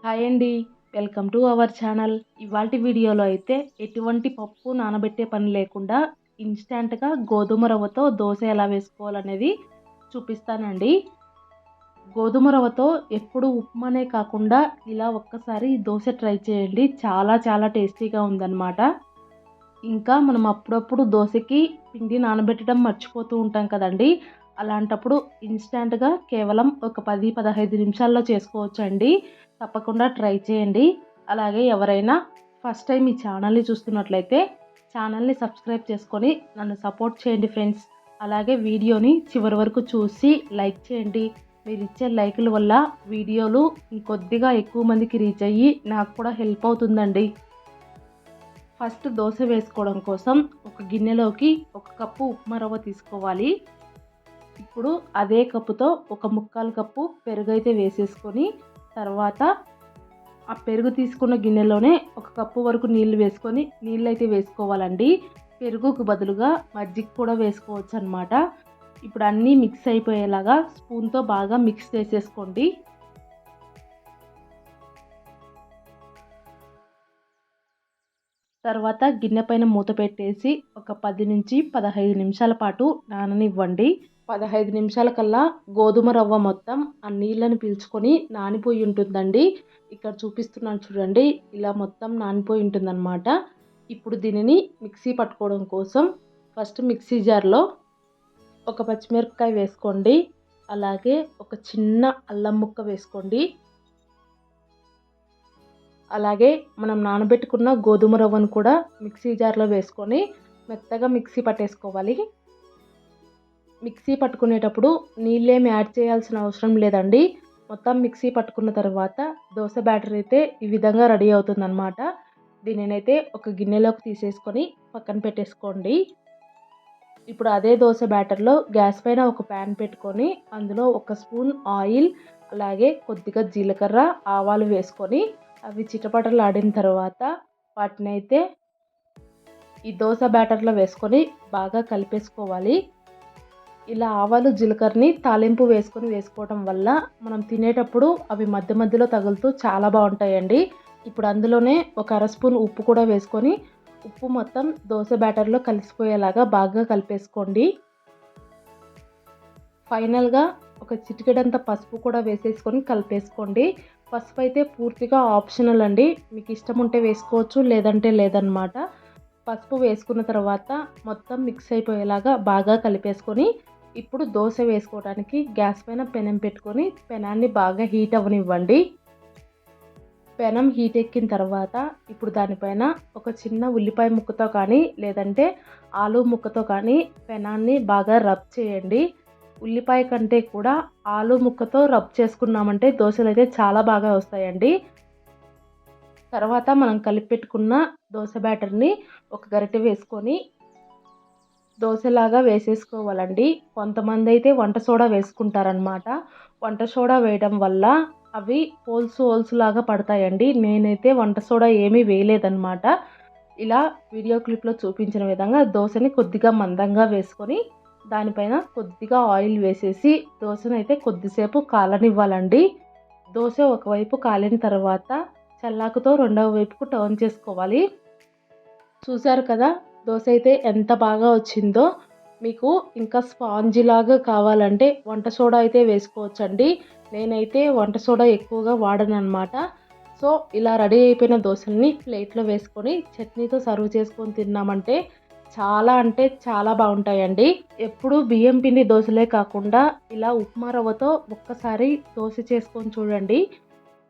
Hi అండి. Welcome to our channel. ఇవాల్టి వీడియోలో అయితే ఎటువంటి పప్పు నానబెట్టే పని లేకుండా ఇన్‌స్టాంట్‌గా గోధుమ రవ్వతో దోస ఎలా వేసుకోవాలనేది చూపిస్తానండి. గోధుమ రవ్వతో ఎప్పుడు ఉప్మానే కాకుండా ఇలా ఒక్కసారి దోస ట్రై చేయండి. చాలా చాలా టేస్టీగా ఉందన్నమాట. ఇంకా మనం అప్పుడప్పుడు దోసకి పిండి నానబెట్టడం మర్చిపోతూ ఉంటాం కదండీ! అలాంటప్పుడు ఇన్‌స్టాంట్‌గా కేవలం ఒక 10, 15 నిమిషాల్లో చేసుకోవచ్చండి. తప్పకుండా ట్రై చేయండి. అలాగే ఎవరైనా ఫస్ట్ టైం ఈ ఛానల్‌ని చూస్తున్నట్లయితే ఛానల్‌ని సబ్స్క్రైబ్ చేసుకొని నన్ను సపోర్ట్ చేయండి ఫ్రెండ్స్. అలాగే వీడియోని చివరి వరకు చూసి లైక్ చేయండి. మీరిచ్చే లైకుల వల్ల వీడియోలు ఇంకొద్దిగా ఎక్కువ మందికి రీచ్ అయ్యి నాకు కూడా హెల్ప్ అవుతుందండి. ఫస్ట్ దోస వేసుకోవడం కోసం ఒక గిన్నెలోకి ఒక కప్పు ఉప్మా రవ్వ తీసుకోవాలి. ఇప్పుడు అదే కప్పుతో ఒక ముక్కాలు కప్పు పెరుగైతే వేసేసుకొని తర్వాత ఆ పెరుగు తీసుకున్న గిన్నెలోనే ఒక కప్పు వరకు నీళ్లు వేసుకొని నీళ్ళైతే వేసుకోవాలండి. పెరుగుకు బదులుగా మజ్జిగ కూడా వేసుకోవచ్చు అనమాట. ఇప్పుడు అన్నీ మిక్స్ అయిపోయేలాగా స్పూన్తో బాగా మిక్స్ చేసేసుకోండి. తర్వాత గిన్నె పైన మూత పెట్టేసి ఒక 10 నుంచి 15 నిమిషాల పాటు నాననివ్వండి. 15 నిమిషాల కల్లా గోధుమ రవ్వ మొత్తం ఆ నీళ్ళని పీల్చుకొని నానిపోయి ఉంటుందండి. ఇక్కడ చూపిస్తున్నాను చూడండి. ఇలా మొత్తం నానిపోయి ఉంటుందన్నమాట. ఇప్పుడు దీనిని మిక్సీ పట్టుకోవడం కోసం ఫస్ట్ మిక్సీ జార్లో ఒక పచ్చిమిరపకాయ వేసుకోండి. అలాగే ఒక చిన్న అల్లం ముక్క వేసుకోండి. అలాగే మనం నానబెట్టుకున్న గోధుమ రవ్వను కూడా మిక్సీ జార్లో వేసుకొని మెత్తగా మిక్సీ పట్టేసుకోవాలి. మిక్సీ పట్టుకునేటప్పుడు నీళ్ళేమి యాడ్ చేయాల్సిన అవసరం లేదండి. మొత్తం మిక్సీ పట్టుకున్న తర్వాత దోస బ్యాటర్ అయితే ఈ విధంగా రెడీ అవుతుందన్నమాట. దీనినైతే ఒక గిన్నెలోకి తీసేసుకొని పక్కన పెట్టేసుకోండి. ఇప్పుడు అదే దోస బ్యాటర్లో గ్యాస్ పైన ఒక ప్యాన్ పెట్టుకొని అందులో ఒక స్పూన్ ఆయిల్ అలాగే కొద్దిగా జీలకర్ర ఆవాలు వేసుకొని అవి చిటపటలాడిన తర్వాత వాటినైతే ఈ దోస బ్యాటర్లో వేసుకొని బాగా కలిపేసుకోవాలి. ఇలా ఆవాలు జీలకర్రని తాలింపు వేసుకోవడం వల్ల మనం తినేటప్పుడు అవి మధ్య మధ్యలో తగులుతూ చాలా బాగుంటాయండి. ఇప్పుడు అందులోనే ఒక అర స్పూన్ ఉప్పు కూడా వేసుకొని ఉప్పు మొత్తం దోస బ్యాటర్లో కలిసిపోయేలాగా బాగా కలిపేసుకోండి. ఫైనల్గా ఒక చిటికెడంత పసుపు కూడా వేసేసుకొని కలిపేసుకోండి. పసుపు అయితే పూర్తిగా ఆప్షనల్ అండి. మీకు ఇష్టం ఉంటే వేసుకోవచ్చు, లేదంటే లేదనమాట. పసుపు వేసుకున్న తర్వాత మొత్తం మిక్స్ అయిపోయేలాగా బాగా కలిపేసుకొని ఇప్పుడు దోస వేసుకోవడానికి గ్యాస్ పైన పెనం పెట్టుకొని పెనాన్ని బాగా హీట్ అవ్వనివ్వండి. పెనం హీట్ ఎక్కిన తర్వాత ఇప్పుడు దానిపైన ఒక చిన్న ఉల్లిపాయ ముక్కతో కానీ లేదంటే ఆలు ముక్కతో కానీ పెనాన్ని బాగా రబ్ చేయండి. ఉల్లిపాయ కంటే కూడా ఆలు ముక్కతో రబ్ చేసుకున్నామంటే దోశలు అయితే చాలా బాగా వస్తాయండి. తర్వాత మనం కలిపి పెట్టుకున్న దోశ బ్యాటర్ని ఒక గరిటె వేసుకొని దోశలాగా వేసేసుకోవాలండి. కొంతమంది అయితే వంట సోడా వేసుకుంటారనమాట. వంట సోడా వేయడం వల్ల అవి హోల్స్ లాగా పడతాయండి. నేనైతే వంట సోడా ఏమీ వేయలేదనమాట. ఇలా వీడియో క్లిప్లో చూపించిన విధంగా దోశని కొద్దిగా మందంగా వేసుకొని దానిపైన కొద్దిగా ఆయిల్ వేసేసి దోశనైతే కొద్దిసేపు కాలనివ్వాలండి. దోశ ఒకవైపు కాలిన తర్వాత చల్లాకుతో రెండవ వైపుకు టర్న్ చేసుకోవాలి. చూసారు కదా దోశ అయితే ఎంత బాగా వచ్చిందో. మీకు ఇంకా స్పాంజీ లాగా కావాలంటే వంట సోడా అయితే వేసుకోవచ్చండి. నేనైతే వంట సోడా ఎక్కువగా వాడనన్నమాట. సో ఇలా రెడీ అయిపోయిన దోశల్ని ప్లేట్లో వేసుకొని చట్నీతో సర్వ్ చేసుకొని తిన్నామంటే చాలా అంటే చాలా బాగుంటాయండి. ఎప్పుడు బియ్యం పిండి దోశలే కాకుండా ఇలా ఉప్మా రవ్వతో ఒక్కసారి దోశ చేసుకొని చూడండి.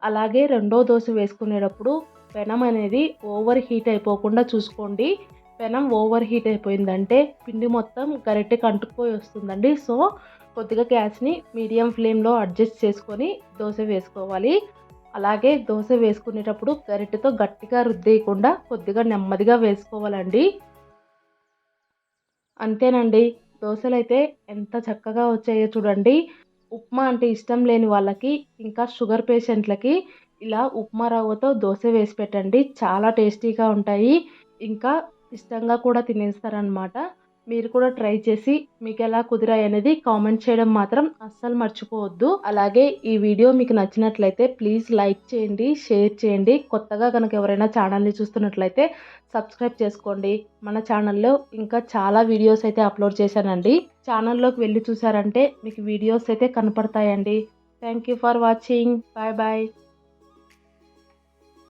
అలాగే రెండో దోశ వేసుకునేటప్పుడు పెనం అనేది ఓవర్ హీట్ అయిపోకుండా చూసుకోండి. పెనం ఓవర్ హీట్ అయిపోయిందంటే పిండి మొత్తం గరిటెకి అంటుకుపోయి వస్తుందండి. సో కొద్దిగా గ్యాస్ని మీడియం ఫ్లేమ్లో అడ్జస్ట్ చేసుకొని దోశ వేసుకోవాలి. అలాగే దోశ వేసుకునేటప్పుడు గరిటెతో గట్టిగా రుద్దేయకుండా కొద్దిగా నెమ్మదిగా వేసుకోవాలండి. అంతేనండి. దోశలైతే ఎంత చక్కగా వచ్చాయో చూడండి. ఉప్మా అంటే ఇష్టం లేని వాళ్ళకి, ఇంకా షుగర్ పేషెంట్లకి ఇలా ఉప్మా రవ్వతో దోశ వేసి పెట్టండి. చాలా టేస్టీగా ఉంటాయి. ఇంకా ఇష్టంగా కూడా తినేస్తారనమాట. మీరు కూడా ట్రై చేసి మీకు ఎలా కుదిరాయి అనేది కామెంట్ చేయడం మాత్రం అస్సలు మర్చిపోవద్దు. అలాగే ఈ వీడియో మీకు నచ్చినట్లయితే ప్లీజ్ లైక్ చేయండి, షేర్ చేయండి. కొత్తగా కనుక ఎవరైనా ఛానల్ని చూస్తున్నట్లయితే సబ్స్క్రైబ్ చేసుకోండి. మన ఛానల్లో ఇంకా చాలా వీడియోస్ అయితే అప్లోడ్ చేశానండి. ఛానల్లోకి వెళ్ళి చూసారంటే మీకు వీడియోస్ అయితే కనపడతాయండి. Thank you for watching. Bye bye.